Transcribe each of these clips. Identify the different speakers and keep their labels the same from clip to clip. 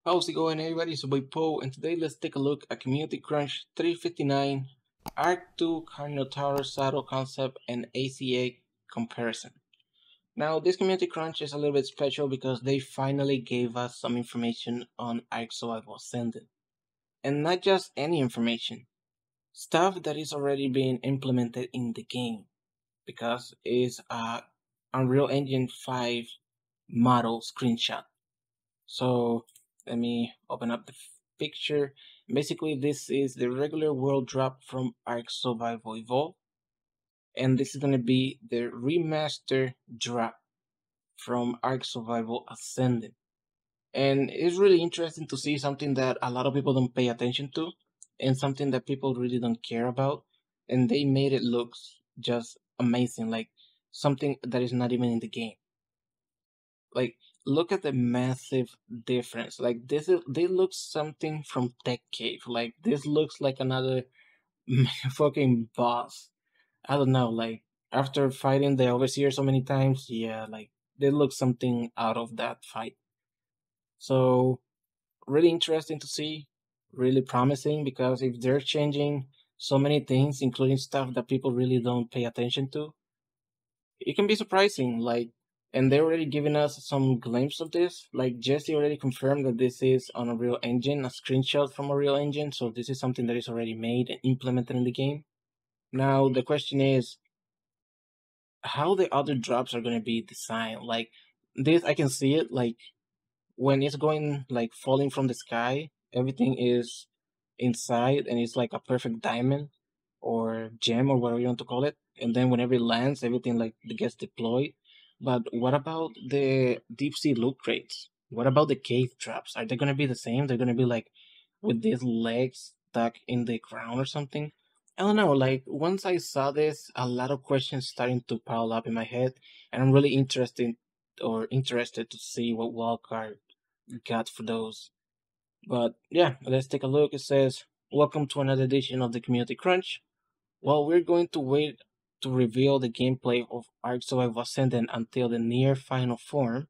Speaker 1: How's it going, everybody? It's your boy Poe, and today let's take a look at Community Crunch 359, ARK 2, Cardinal Tower, Saddle Concept, and ACA comparison. Now, this Community Crunch is a little bit special because they finally gave us some information on ARK Survival Ascendant. And not just any information, stuff that is already being implemented in the game because it's a Unreal Engine 5 model screenshot. So let me open up the picture. Basically, this is the regular world drop from ARK Survival Evolved, and this is going to be the remaster drop from ARK Survival Ascendant. And it's really interesting to see something that a lot of people don't pay attention to, and something that people really don't care about, and they made it look just amazing, like something that is not even in the game. Like, look at the massive difference. Like, they look something from Tech Cave. Like, this looks like another fucking boss. I don't know, like, after fighting the Overseer so many times, yeah, like, they look something out of that fight. So, really interesting to see, really promising, because if they're changing so many things, including stuff that people really don't pay attention to, it can be surprising. Like, and they're already giving us some glimpse of this. Like, Jesse already confirmed that this is on a real engine, a screenshot from a real engine. So this is something that is already made and implemented in the game. Now the question is how the other drops are going to be designed. Like, this, I can see it. Like, when it's going, like, falling from the sky, everything is inside and it's like a perfect diamond or gem or whatever you want to call it. And then whenever it lands, everything like gets deployed. But what about the deep sea loot crates? What about the cave traps? Are they gonna be the same? They're gonna be like with these legs stuck in the ground or something? I don't know. Like, once I saw this, a lot of questions starting to pile up in my head, and I'm really interested to see what wildcard got for those. But yeah, let's take a look. It says, "Welcome to another edition of the Community Crunch. Well, we're going to wait to reveal the gameplay of Ark Survival Ascendant until the near final form."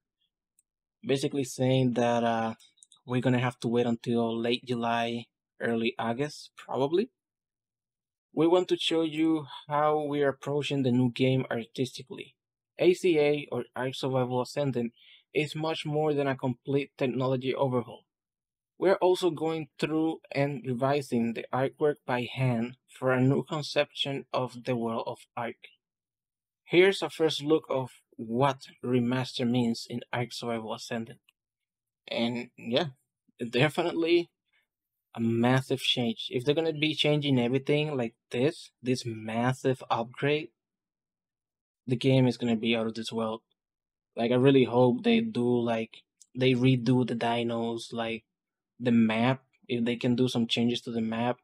Speaker 1: Basically saying that we're gonna have to wait until late July, early August, probably. We want to show you how we're approaching the new game artistically. ACA, or Ark Survival Ascendant, is much more than a complete technology overhaul. We're also going through and revising the artwork by hand for a new conception of the world of Ark. Here's a first look of what remaster means in Ark Survival Ascendant. And yeah, definitely a massive change. If they're gonna be changing everything like this massive upgrade, the game is gonna be out of this world. Like, I really hope they redo the dinos, like the map, if they can do some changes to the map,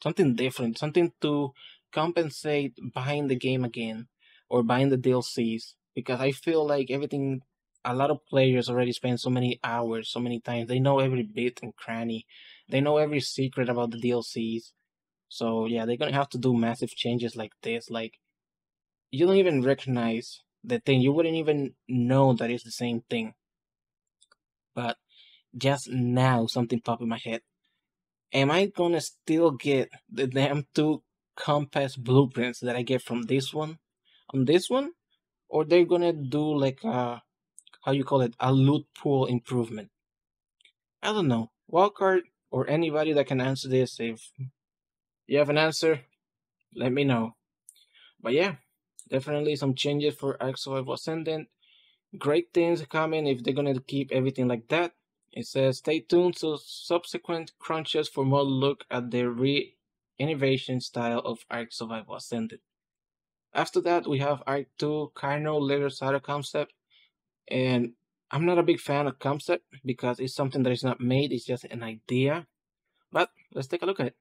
Speaker 1: something different, something to compensate buying the game again or buying the DLCs. Because I feel like everything, a lot of players already spend so many hours, so many times. They know every bit and cranny, they know every secret about the DLCs. So yeah, they're gonna have to do massive changes like this. Like, you don't even recognize the thing, you wouldn't even know that it's the same thing. But just now, something popped in my head. Am I gonna still get the damn two compass blueprints that I get from this one on this one? Or they're gonna do like how you call it, a loot pool improvement? I don't know. Wildcard or anybody that can answer this, if you have an answer, let me know. But yeah, definitely some changes for Ark Survival Ascendant. Great things coming if they're gonna keep everything like that. It says stay tuned to subsequent crunches for more look at the re-innovation style of Ark Survival Ascended. After that, we have Ark 2 Carno Later Saga Concept, and I'm not a big fan of Concept because it's something that is not made, it's just an idea. But let's take a look at it.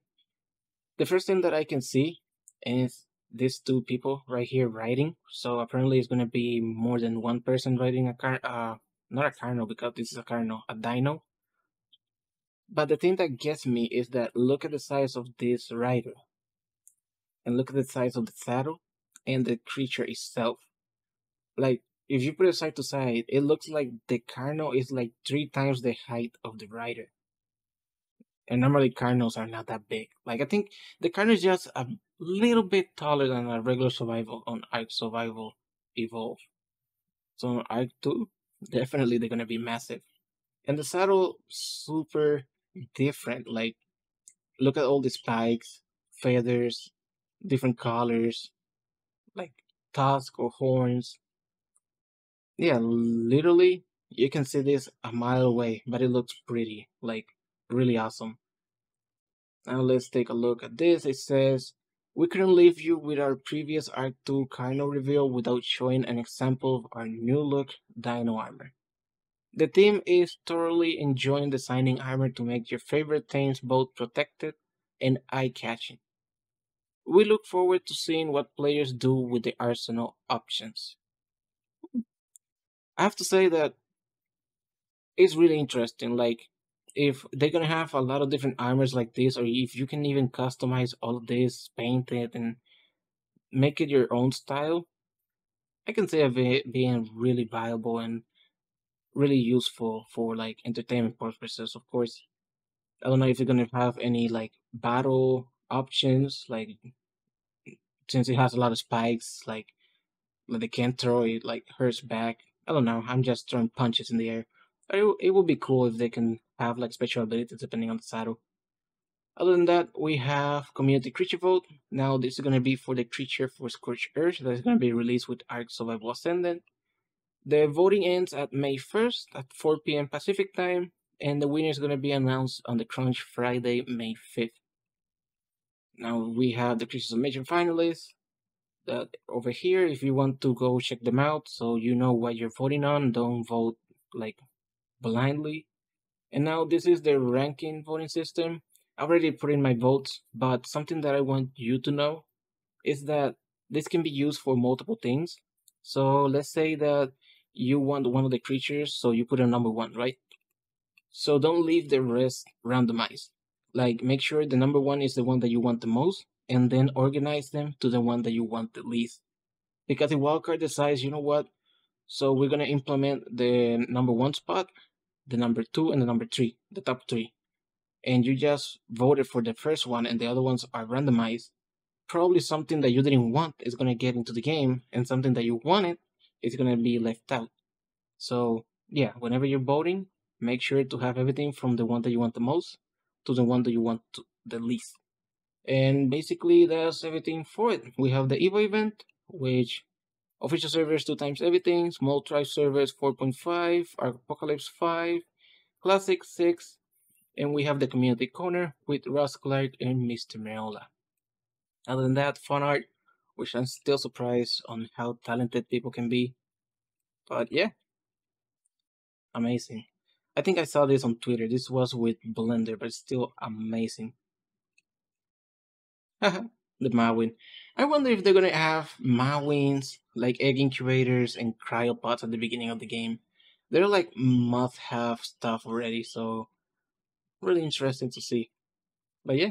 Speaker 1: The first thing that I can see is these two people right here writing. So apparently it's gonna be more than one person writing not a Carno, because this is a Carno, a Dino. But the thing that gets me is that look at the size of this rider, and look at the size of the saddle and the creature itself. Like, if you put it side to side, it looks like the Carno is like 3 times the height of the rider. And normally Carnos are not that big. Like I think the Carno is just a little bit taller than a regular survival on Ark Survival Evolve. So on Ark 2, definitely they're gonna be massive. And the saddle super different. Like look at all the spikes, feathers, different colors, like tusk or horns. Yeah, literally you can see this a mile away, but it looks pretty, like really awesome. Now let's take a look at this. It says, we couldn't leave you with our previous Arc 2 Carno reveal without showing an example of our new look Dino armor. The team is thoroughly enjoying designing armor to make your favorite things both protected and eye-catching. We look forward to seeing what players do with the arsenal options. I have to say that it's really interesting. Like, if they're gonna have a lot of different armors like this, or if you can even customize all of this, paint it, and make it your own style, I can see it being really viable and really useful for like entertainment purposes. Of course, I don't know if you're gonna have any like battle options, like since it has a lot of spikes, like they can't throw it like hurts back. I don't know. I'm just throwing punches in the air. It would be cool if they can have like special abilities depending on the saddle. Other than that, we have community creature vote. Now this is gonna be for the creature for Scorched Earth that is gonna be released with Ark Survival Ascendant. The voting ends at May 1st at 4 p.m. Pacific time, and the winner is gonna be announced on the Crunch Friday, May 5th. Now we have the creature submission finalists. That over here, if you want to go check them out, so you know what you're voting on, don't vote like blindly. And now this is the ranking voting system. I already put in my votes, but something that I want you to know is that this can be used for multiple things. So let's say that you want one of the creatures, so you put a number one, right? So don't leave the rest randomized. Like make sure the number one is the one that you want the most, and then organize them to the one that you want the least. Because the wildcard decides, you know what? So we're gonna implement the number one spot, the number two, and the number three, the top three. And you just voted for the first one, and the other ones are randomized. Probably something that you didn't want is gonna get into the game, and something that you wanted is gonna be left out. So yeah, whenever you're voting, make sure to have everything from the one that you want the most to the one that you want the least. And basically, that's everything for it. We have the Evo event, which official servers 2 times everything, small tribe servers 4.5, Apocalypse 5, Classic 6, and we have the community corner with Ross Clark and Mr. Meola. Other than that, fun art, which I'm still surprised on how talented people can be. But yeah, amazing. I think I saw this on Twitter. This was with Blender, but it's still amazing. The Mawin. I wonder if they're gonna have Mawins, like egg incubators and cryopods at the beginning of the game. They're like must-have stuff already, so really interesting to see. But yeah,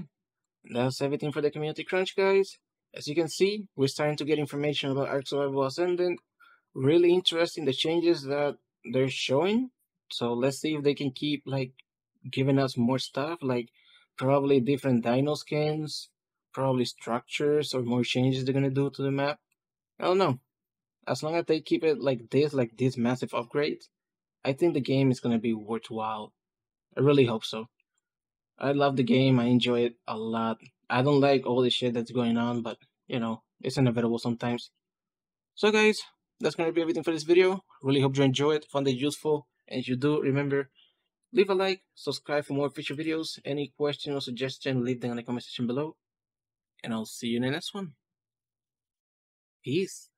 Speaker 1: that's everything for the community crunch, guys. As you can see, we're starting to get information about Ark Survival Ascendant. Really interesting the changes that they're showing. So let's see if they can keep like giving us more stuff, like probably different dino skins, probably structures or more changes they're gonna do to the map. I don't know. As long as they keep it like this massive upgrades, I think the game is gonna be worthwhile. I really hope so. I love the game. I enjoy it a lot. I don't like all the shit that's going on, but you know, it's inevitable sometimes. So guys, that's gonna be everything for this video. Really hope you enjoy it, found it useful, and if you do, remember, leave a like, subscribe for more future videos. Any question or suggestion, leave them in the comment section below, and I'll see you in the next one. Peace.